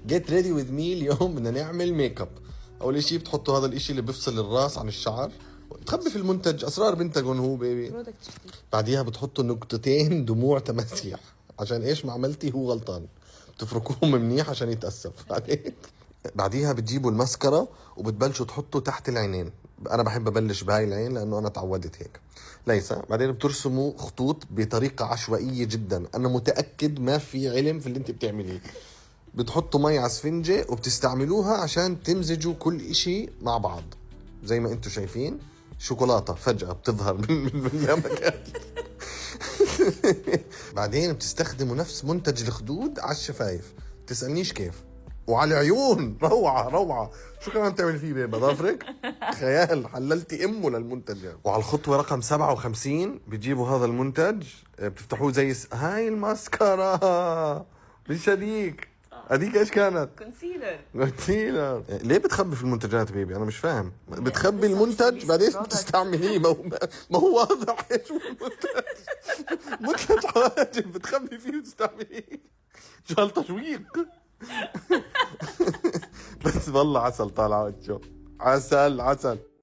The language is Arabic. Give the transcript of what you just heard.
جيت ريدي وذ مي، اليوم بدنا نعمل ميك اب. اول اشي بتحطوا هذا الاشي اللي بيفصل الراس عن الشعر، بتخبي في المنتج، اسرار بنتاجون هو بيبي. بعديها بتحطوا نقطتين دموع تماسيح، عشان ايش ما عملتي هو غلطان، بتفركوهم منيح عشان يتأسف عليك. بعديها بتجيبوا المسكرة وبتبلشوا تحطوا تحت العينين. انا بحب ابلش بهاي العين لانه انا تعودت هيك. ليس بعدين بترسموا خطوط بطريقة عشوائية جدا، انا متأكد ما في علم في اللي انت بتعمليه. بتحطوا مي على اسفنجة وبتستعملوها عشان تمزجوا كل اشي مع بعض. زي ما انتم شايفين شوكولاتة فجأة بتظهر من يا مكان. بعدين بتستخدموا نفس منتج الخدود على الشفايف، تسألنيش كيف. وعلى العيون روعة روعة. شو كمان بتعمل فيه بيبا ضافرك؟ خيال، حللتي امه للمنتج يعني. وعلى الخطوة رقم 57 بتجيبوا هذا المنتج، بتفتحوه زي هاي الماسكارا. مش هديك، هديك ايش كانت؟ كونسيلر. ليه بتخبي في المنتجات بيبي؟ انا مش فاهم. بتخبي المنتج بعدين بتستعمليه. ما هو واضح ايش هو المنتج. منتج حواجب بتخبي فيه وتستعمليه. شو هالتشويق. بس والله عسل طالع وجهه، عسل عسل.